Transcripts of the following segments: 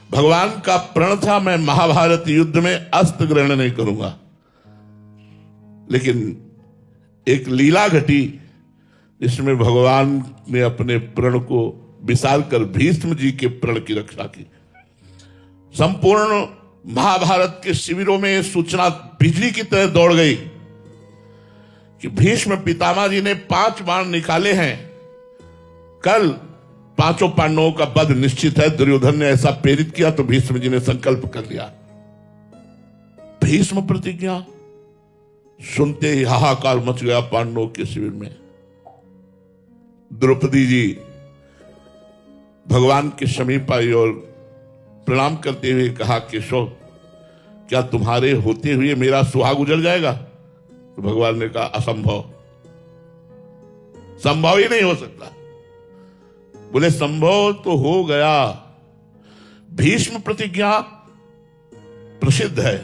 भगवान का प्रण था, मैं महाभारत युद्ध में अस्त्र ग्रहण नहीं करूंगा। लेकिन एक लीला घटी जिसमें भगवान ने अपने प्रण को विसार कर भीष्म जी के प्रण की रक्षा की। संपूर्ण महाभारत के शिविरों में सूचना बिजली की तरह दौड़ गई कि भीष्म पितामह जी ने 5 बाण निकाले हैं, कल 5 पांडवों का वध निश्चित है। दुर्योधन ने ऐसा प्रेरित किया तो भीष्म जी ने संकल्प कर लिया। भीष्म प्रतिज्ञा सुनते ही हाहाकार मच गया पांडवों के शिविर में। द्रौपदी जी भगवान के समीप आई और प्रणाम करते हुए कहा, केशव क्या तुम्हारे होते हुए मेरा सुहाग उजड़ जाएगा? तो भगवान ने कहा, असंभव, संभव ही नहीं हो सकता। बोले संभव तो हो गया। भीष्म प्रतिज्ञा प्रसिद्ध है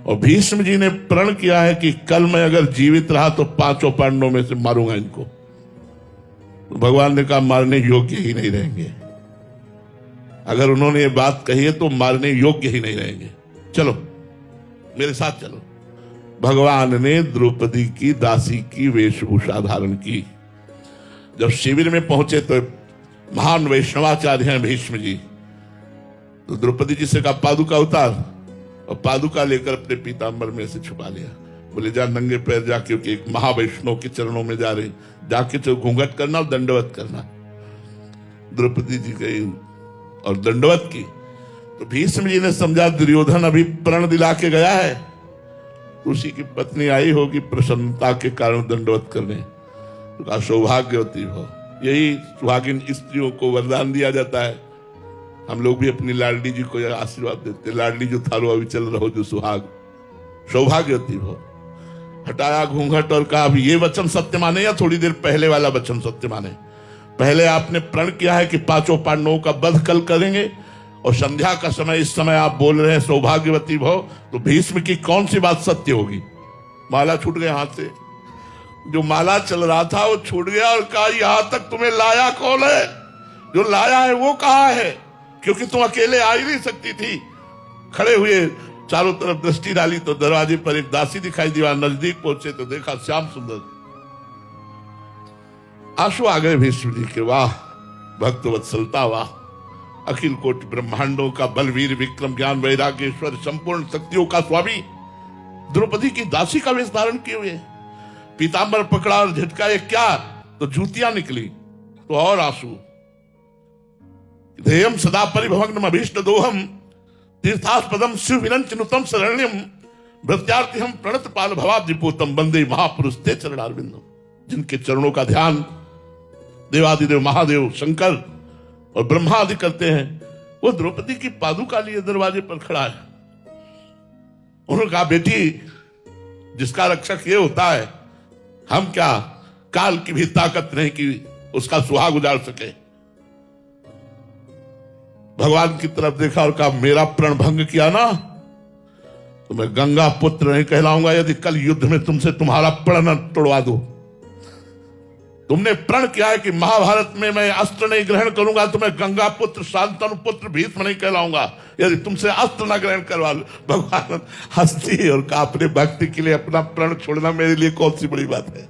और भीष्म जी ने प्रण किया है कि कल मैं अगर जीवित रहा तो 5 पांडवों में से मारूंगा इनको। तो भगवान ने कहा, मारने योग्य ही नहीं रहेंगे। अगर उन्होंने ये बात कही है तो मारने योग्य ही नहीं रहेंगे। चलो मेरे साथ चलो। भगवान ने द्रौपदी की दासी की वेशभूषा धारण की। जब शिविर में पहुंचे तो महान वैष्णवाचार्य हैं भीष्म जी, तो द्रौपदी जी से कहा, पादुका उतार, और पादुका लेकर अपने पीतांबर में से छुपा लिया। बोले जा नंगे पैर जा, क्योंकि एक महावैष्णव के चरणों में जा रहे, जाके तो घूंघट करना और दंडवत करना। द्रौपदी जी गई और दंडवत की। तो भीष्म जी ने समझा दुर्योधन अभी प्रण दिला के गया है, उसी की पत्नी आई होगी प्रसन्नता के कारण दंडवत करने। तो कहा, सौभाग्यवती हो। यही सुहागिन स्त्रियों को वरदान दिया जाता है। हम लोग भी अपनी लाडली जी को यह आशीर्वाद देते, लाडली जो थारो अभी चल रहो जो सुहाग, सौभाग्यवती हो। हटाया घूंघट और कहा, अभी ये वचन सत्य माने या थोड़ी देर पहले वाला वचन सत्य माने? पहले आपने प्रण किया है कि 5 पांडवों का वध कल करेंगे, और संध्या का समय इस समय आप बोल रहे हैं सौभाग्यवती भव, तो भीष्म की कौन सी बात सत्य होगी? माला छूट गया हाथ से, जो माला चल रहा था वो छूट गया और कहा, यहां तक तुम्हें लाया कौन है? जो लाया है वो कहां है? क्योंकि तुम अकेले आ ही नहीं सकती थी। खड़े हुए चारों तरफ दृष्टि डाली तो दरवाजे पर एक दासी दिखाई दिया। नजदीक पहुंचे तो देखा श्याम सुंदर। आंसू आ गए भीष्म जी के। वाह भक्त वत्सलता, वाह अखिल कोटि ब्रह्मांडों का बलवीर विक्रम ज्ञान वैराग्येश्वर संपूर्ण शक्तियों का स्वामी द्रौपदी की दासी का वेश धारण किए हुए, पीतांबर पकड़ा और झटकाए क्या तो जूतियां निकली, तो और आंसू। ध्येयम सदा परिभवग्नम अभीष्ट दोहम तीर्थास्पदम शिव विनंचनुतम शरण्यम भृत्यार्थिहम प्रणत पाल भवाब्धिपूतम वंदे महापुरुष ते चरणारविंदम। जिनके चरणों का ध्यान देवादिदेव महादेव शंकर और ब्रह्मा आदि करते हैं, वो द्रौपदी की पादुका लिए दरवाजे पर खड़ा है। उन्होंने कहा, बेटी जिसका रक्षक ये होता है, हम क्या काल की भी ताकत नहीं कि उसका सुहाग उजाड़ सके। भगवान की तरफ देखा और कहा, मेरा प्रण भंग किया ना तो मैं गंगा पुत्र नहीं कहलाऊंगा यदि कल युद्ध में तुमसे तुम्हारा प्रण न तोड़वा दूं। तुमने प्रण किया है कि महाभारत में मैं अस्त्र नहीं ग्रहण करूंगा तो मैं गंगा पुत्र शांतनु पुत्र भीष्म नहीं कहलाऊंगा यदि तुमसे अस्त्र न ग्रहण करवा लूं। भगवान हंसती और कहा, अपने भक्ति के लिए अपना प्रण छोड़ना मेरे लिए कौन सी बड़ी बात है।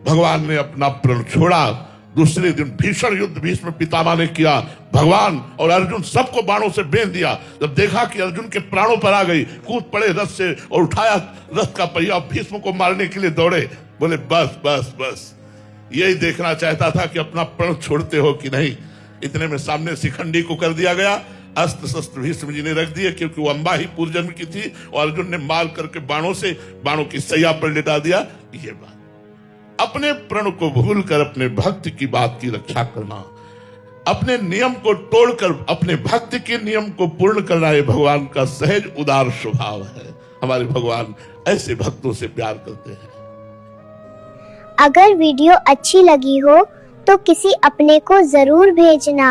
भगवान ने अपना प्रण छोड़ा। दूसरे दिन भीषण युद्ध भीष्म पितामह ने किया। भगवान और अर्जुन सबको बाणों से बेंध दिया। जब देखा कि अर्जुन के प्राणों पर आ गई, कूद पड़े रथ से और उठाया रथ का पहिया, भीष्म को मारने के लिए दौड़े। बोले बस बस बस, यही देखना चाहता था कि अपना प्रण छोड़ते हो कि नहीं। इतने में सामने शिखंडी को कर दिया गया। अस्त्र शस्त्र भीष्म जी ने रख दिए, क्योंकि वो अंबा ही पूर्वजन्म की थी और अर्जुन ने मार करके बाणों की सैया पर लिटा दिया। ये बात, अपने प्रण को भूलकर अपने भक्त की बात की रक्षा करना, अपने नियम को तोड़कर अपने भक्त के नियम को पूर्ण करना, ये भगवान का सहज उदार स्वभाव है। हमारे भगवान ऐसे भक्तों से प्यार करते हैं। अगर वीडियो अच्छी लगी हो तो किसी अपने को जरूर भेजना।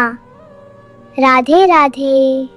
राधे राधे।